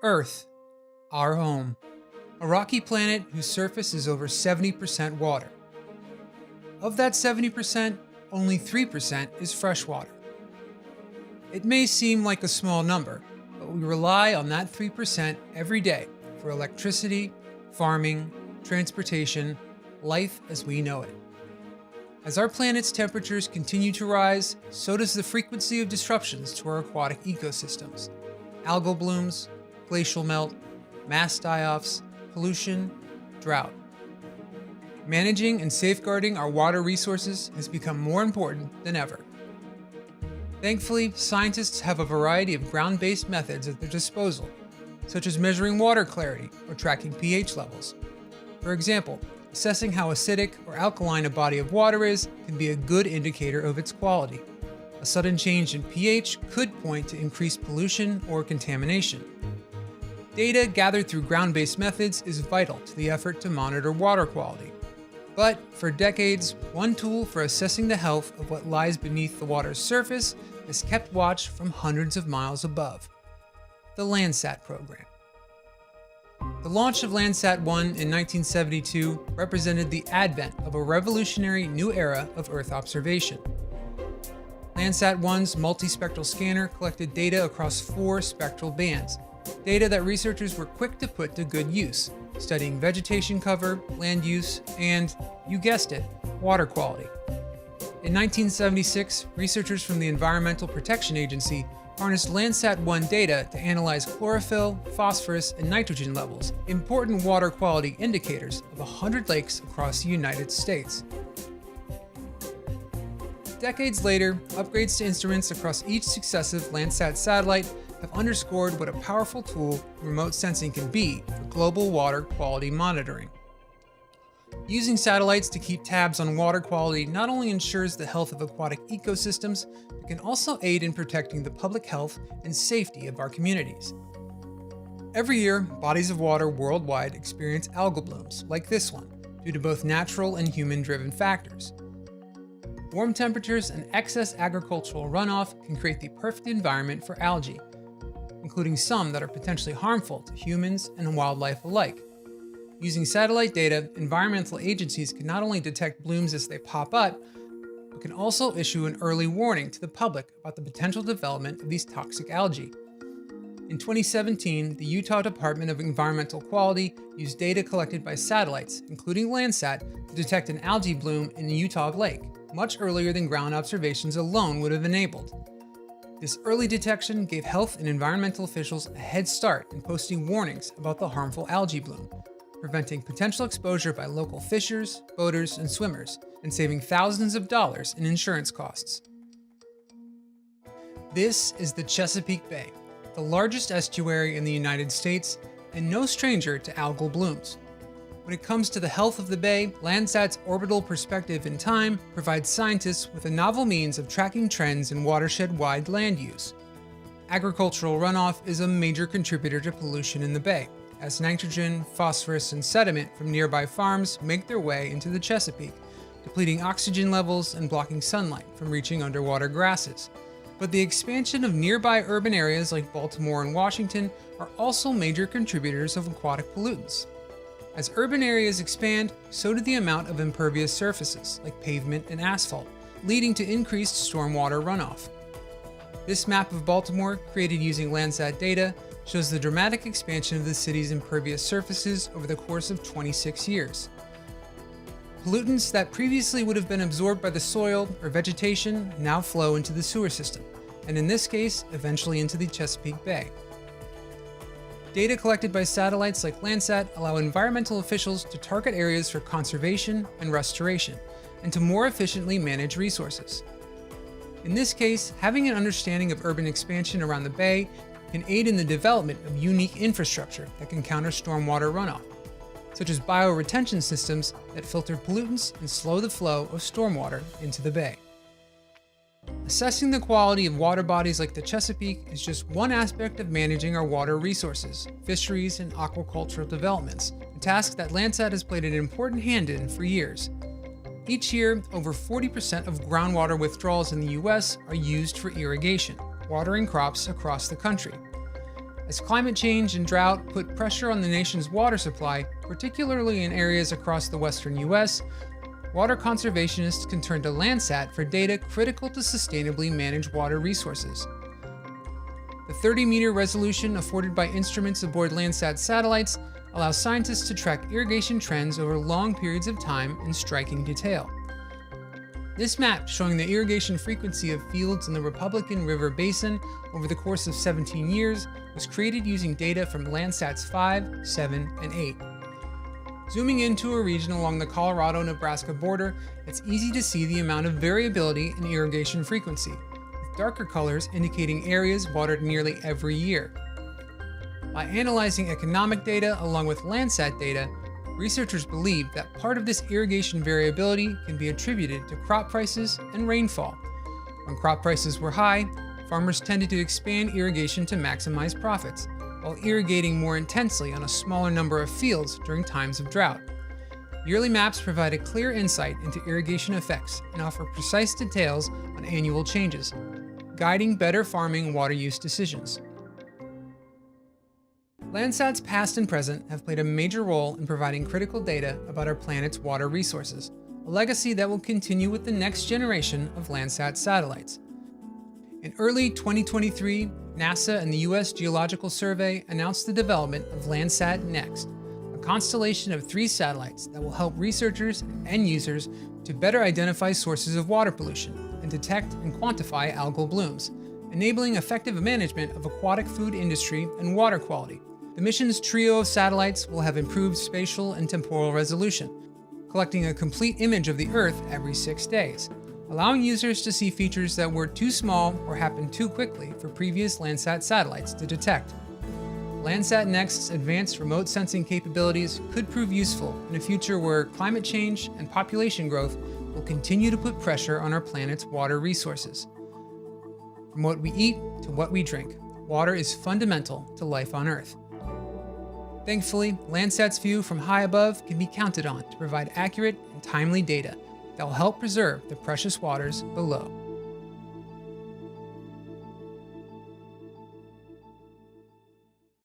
Earth, our home. A rocky planet whose surface is over 70% water. Of that 70%, only 3% is freshwater. It may seem like a small number, but we rely on that 3% every day for electricity, farming, transportation, life as we know it. As our planet's temperatures continue to rise, so does the frequency of disruptions to our aquatic ecosystems. Algal blooms, glacial melt, mass die-offs, pollution, drought. Managing and safeguarding our water resources has become more important than ever. Thankfully, scientists have a variety of ground-based methods at their disposal, such as measuring water clarity or tracking pH levels. For example, assessing how acidic or alkaline a body of water is can be a good indicator of its quality. A sudden change in pH could point to increased pollution or contamination. Data gathered through ground-based methods is vital to the effort to monitor water quality. But for decades, one tool for assessing the health of what lies beneath the water's surface has kept watch from hundreds of miles above: the Landsat program. The launch of Landsat 1 in 1972 represented the advent of a revolutionary new era of Earth observation. Landsat 1's multispectral scanner collected data across 4 spectral bands, data that researchers were quick to put to good use, studying vegetation cover, land use, and, you guessed it, water quality. In 1976, researchers from the Environmental Protection Agency harnessed Landsat 1 data to analyze chlorophyll, phosphorus, and nitrogen levels, important water quality indicators of 100 lakes across the United States. Decades later, upgrades to instruments across each successive Landsat satellite have underscored what a powerful tool remote sensing can be for global water quality monitoring. Using satellites to keep tabs on water quality not only ensures the health of aquatic ecosystems, but can also aid in protecting the public health and safety of our communities. Every year, bodies of water worldwide experience algal blooms, like this one, due to both natural and human-driven factors. Warm temperatures and excess agricultural runoff can create the perfect environment for algae, including some that are potentially harmful to humans and wildlife alike. Using satellite data, environmental agencies can not only detect blooms as they pop up, but can also issue an early warning to the public about the potential development of these toxic algae. In 2017, the Utah Department of Environmental Quality used data collected by satellites, including Landsat, to detect an algae bloom in a Utah lake, much earlier than ground observations alone would have enabled. This early detection gave health and environmental officials a head start in posting warnings about the harmful algae bloom, preventing potential exposure by local fishers, boaters, and swimmers, and saving thousands of dollars in insurance costs. This is the Chesapeake Bay, the largest estuary in the United States, and no stranger to algal blooms. When it comes to the health of the bay, Landsat's orbital perspective in time provides scientists with a novel means of tracking trends in watershed-wide land use. Agricultural runoff is a major contributor to pollution in the bay, as nitrogen, phosphorus, and sediment from nearby farms make their way into the Chesapeake, depleting oxygen levels and blocking sunlight from reaching underwater grasses. But the expansion of nearby urban areas like Baltimore and Washington are also major contributors of aquatic pollutants. As urban areas expand, so do the amount of impervious surfaces, like pavement and asphalt, leading to increased stormwater runoff. This map of Baltimore, created using Landsat data, shows the dramatic expansion of the city's impervious surfaces over the course of 26 years. Pollutants that previously would have been absorbed by the soil or vegetation now flow into the sewer system, and in this case, eventually into the Chesapeake Bay. Data collected by satellites like Landsat allow environmental officials to target areas for conservation and restoration, and to more efficiently manage resources. In this case, having an understanding of urban expansion around the bay can aid in the development of unique infrastructure that can counter stormwater runoff, such as bioretention systems that filter pollutants and slow the flow of stormwater into the bay. Assessing the quality of water bodies like the Chesapeake is just one aspect of managing our water resources, fisheries, and aquacultural developments, a task that Landsat has played an important hand in for years. Each year, over 40% of groundwater withdrawals in the US are used for irrigation, watering crops across the country. As climate change and drought put pressure on the nation's water supply, particularly in areas across the western US, water conservationists can turn to Landsat for data critical to sustainably manage water resources. The 30-meter resolution afforded by instruments aboard Landsat satellites allows scientists to track irrigation trends over long periods of time in striking detail. This map, showing the irrigation frequency of fields in the Republican River Basin over the course of 17 years, was created using data from Landsats 5, 7, and 8. Zooming into a region along the Colorado-Nebraska border, it's easy to see the amount of variability in irrigation frequency, with darker colors indicating areas watered nearly every year. By analyzing economic data along with Landsat data, researchers believe that part of this irrigation variability can be attributed to crop prices and rainfall. When crop prices were high, farmers tended to expand irrigation to maximize profits, while irrigating more intensely on a smaller number of fields during times of drought. Yearly maps provide a clear insight into irrigation effects and offer precise details on annual changes, guiding better farming and water use decisions. Landsat's past and present have played a major role in providing critical data about our planet's water resources, a legacy that will continue with the next generation of Landsat satellites. In early 2023, NASA and the U.S. Geological Survey announced the development of Landsat Next, a constellation of 3 satellites that will help researchers and users to better identify sources of water pollution and detect and quantify algal blooms, enabling effective management of aquatic food industry and water quality. The mission's trio of satellites will have improved spatial and temporal resolution, collecting a complete image of the Earth every 6 days, allowing users to see features that were too small or happened too quickly for previous Landsat satellites to detect. Landsat Next's advanced remote sensing capabilities could prove useful in a future where climate change and population growth will continue to put pressure on our planet's water resources. From what we eat to what we drink, water is fundamental to life on Earth. Thankfully, Landsat's view from high above can be counted on to provide accurate and timely data that will help preserve the precious waters below.